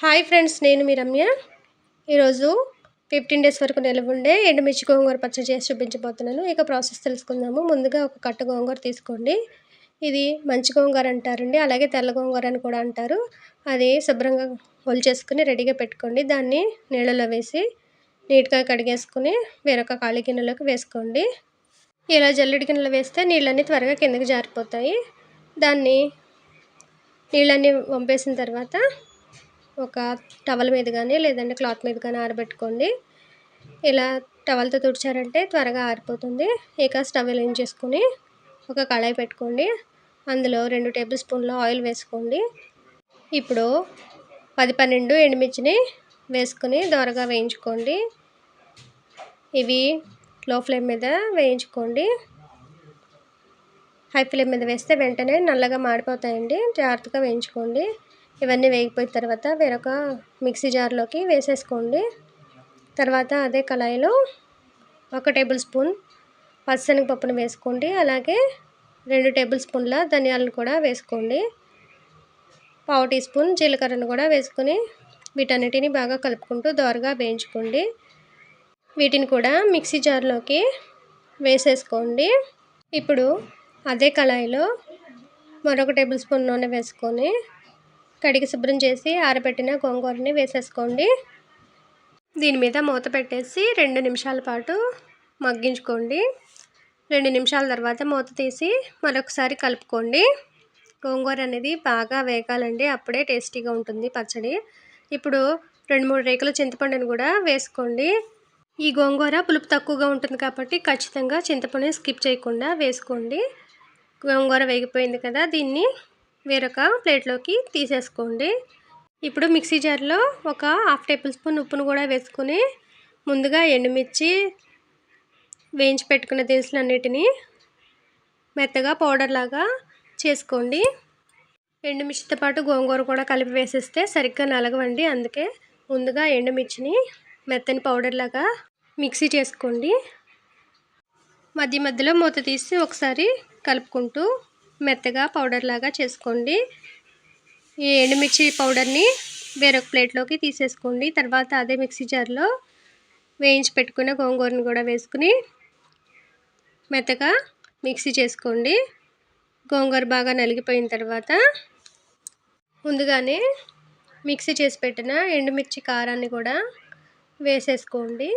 Hi friends, నేను మీ రమ్య. ఈరోజు 15 days వరకు నిల్వ ఉండే ఎండుమిర్చి గోంగూర పచ్చడి చేసి చూపించబోతున్నాను. ఇక ప్రాసెస్ తెలుసుకుందాము. ముందుగా ఒక కట్ట గోంగూర తీసుకోండి. ఇది మంచి గోంగూర అంటారండి, అలాగే తెల్ల గోంగూర అని కూడా అంటారు. అది శుభ్రంగా ఒలిచేసుకుని రెడీగా పెట్టుకోండి. దాన్ని నీళ్ళలో వేసి నీట్గా కడిగేసుకుని వేరొక ఖాళీ గిన్నెలోకి వేసుకోండి. ఇలా జల్లెడి గిన్నెలో వేస్తే నీళ్ళన్నీ త్వరగా కిందకి జారిపోతాయి. దాన్ని నీళ్ళన్నీ వంపేసిన తర్వాత ఒక టవల్ మీద కానీ లేదంటే క్లాత్ మీద కానీ ఆరబెట్టుకోండి. ఇలా టవల్తో తుడిచారంటే త్వరగా ఆరిపోతుంది. ఇక స్టవ్ వెలిగించేసుకొని ఒక కళాయి పెట్టుకోండి. అందులో 2 టేబుల్ స్పూన్ల ఆయిల్ వేసుకోండి. ఇప్పుడు 10-12 ఎండుమిర్చిని వేసుకొని దోరగా వేయించుకోండి. ఇవి లో ఫ్లేమ్ మీద వేయించుకోండి. హై ఫ్లేమ్ మీద వేస్తే వెంటనే నల్లగా మాడిపోతాయండి, జాగ్రత్తగా వేయించుకోండి. ఇవన్నీ వేగిపోయిన తర్వాత వేరొక మిక్సీ జార్లోకి వేసేసుకోండి. తర్వాత అదే కళాయిలో 1 టేబుల్ స్పూన్ పచ్చిశనగపప్పును వేసుకోండి. అలాగే 2 టేబుల్ స్పూన్ల ధనియాలను కూడా వేసుకోండి. 1/2 టీ స్పూన్ జీలకర్రను కూడా వేసుకొని వీటన్నిటిని బాగా కలుపుకుంటూ దోరగా వేయించుకోండి. వీటిని కూడా మిక్సీ జార్లోకి వేసేసుకోండి. ఇప్పుడు అదే కళాయిలో మరొక టేబుల్ స్పూన్ నూనె వేసుకొని కడిగి శుభ్రం చేసి ఆరబెట్టిన గోంగూరని వేసేసుకోండి. దీని మీద మూత పెట్టేసి 2 నిమిషాల పాటు మగ్గించుకోండి. 2 నిమిషాల తర్వాత మూత తీసి మరొకసారి కలుపుకోండి. గోంగూర అనేది బాగా వేగాలండి, అప్పుడే టేస్టీగా ఉంటుంది పచ్చడి. ఇప్పుడు 2-3 రేకుల చింతపండుని కూడా వేసుకోండి. ఈ గోంగూర పులుపు తక్కువగా ఉంటుంది కాబట్టి ఖచ్చితంగా చింతపండుని స్కిప్ చేయకుండా వేసుకోండి. గోంగూర వేగిపోయింది కదా, దీన్ని వేరొక ప్లేట్లోకి తీసేసుకోండి. ఇప్పుడు మిక్సీ జార్లో ఒక 1/2 టేబుల్ స్పూన్ ఉప్పును కూడా వేసుకొని ముందుగా ఎండుమిర్చి వేయించి పెట్టుకున్న దినుసులన్నిటినీ మెత్తగా పౌడర్ లాగా చేసుకోండి. ఎండుమిర్చితో పాటు గోంగూర కూడా కలిపి వేసేస్తే సరిగ్గా నలగవండి, అందుకే ముందుగా ఎండుమిర్చిని మెత్తని పౌడర్ లాగా మిక్సీ చేసుకోండి. మధ్య మధ్యలో మూత తీసి ఒకసారి కలుపుకుంటూ మెత్తగా పౌడర్ లాగా చేసుకోండి. ఈ ఎండుమిర్చి పౌడర్ని వేరొక ప్లేట్లోకి తీసేసుకోండి. తర్వాత అదే మిక్సీ జార్లో వేయించి పెట్టుకున్న గోంగూరను కూడా వేసుకుని మెత్తగా మిక్సీ చేసుకోండి. గోంగూర బాగా నలిగిపోయిన తర్వాత ముందుగానే మిక్సీ చేసి పెట్టిన ఎండుమిర్చి కారాన్ని కూడా వేసేసుకోండి.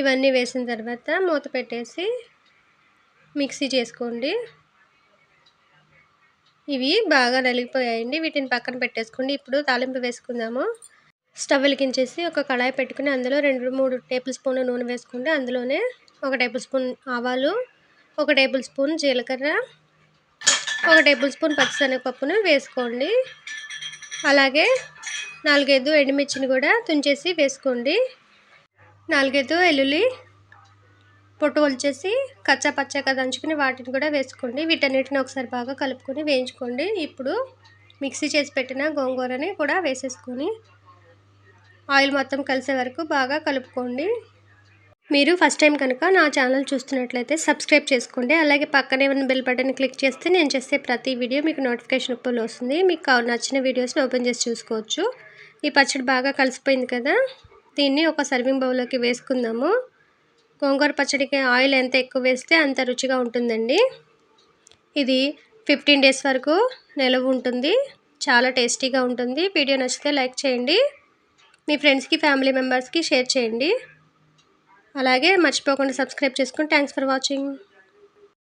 ఇవన్నీ వేసిన తర్వాత మూత పెట్టేసి మిక్సీ చేసుకోండి. ఇవి బాగా నలిగిపోయాయండి, వీటిని పక్కన పెట్టేసుకోండి. ఇప్పుడు తాలింపు వేసుకుందాము. స్టవ్ వెలిగించేసి ఒక కళాయి పెట్టుకుని అందులో 2-3 టేబుల్ స్పూన్ల నూనె వేసుకోండి. అందులోనే 1 టేబుల్ స్పూన్ ఆవాలు, 1 టేబుల్ స్పూన్ జీలకర్ర, 1 టేబుల్ స్పూన్ పచ్చిశనగపప్పును వేసుకోండి. అలాగే 4-5 ఎండుమిర్చిని కూడా తుంచేసి వేసుకోండి. 4-5 వెల్లుల్లి పొట్టు ఒలిచేసి కచ్చా పచ్చగా దంచుకుని వాటిని కూడా వేసుకోండి. వీటన్నిటిని ఒకసారి బాగా కలుపుకొని వేయించుకోండి. ఇప్పుడు మిక్సీ చేసి పెట్టిన గోంగూరని కూడా వేసేసుకొని ఆయిల్ మొత్తం కలిసే వరకు బాగా కలుపుకోండి. మీరు ఫస్ట్ టైం కనుక నా ఛానల్ చూస్తున్నట్లయితే సబ్స్క్రైబ్ చేసుకోండి. అలాగే పక్కనే ఉన్న బెల్ బటన్ క్లిక్ చేస్తే నేను చేసే ప్రతి వీడియో మీకు నోటిఫికేషన్ రూపంలో వస్తుంది. మీకు నచ్చిన వీడియోస్ని ఓపెన్ చేసి చూసుకోవచ్చు. ఈ పచ్చడి బాగా కలిసిపోయింది కదా, దీన్ని ఒక సర్వింగ్ బౌల్లోకి వేసుకుందాము. గోంగూర పచ్చడికి ఆయిల్ ఎంత ఎక్కువ వేస్తే అంత రుచిగా ఉంటుందండి. ఇది 15 డేస్ వరకు నిలవ ఉంటుంది, చాలా టేస్టీగా ఉంటుంది. వీడియో నచ్చితే లైక్ చేయండి, మీ ఫ్రెండ్స్కి ఫ్యామిలీ మెంబర్స్కి షేర్ చేయండి. అలాగే మర్చిపోకుండా సబ్స్క్రైబ్ చేసుకోండి. Thanks for watching.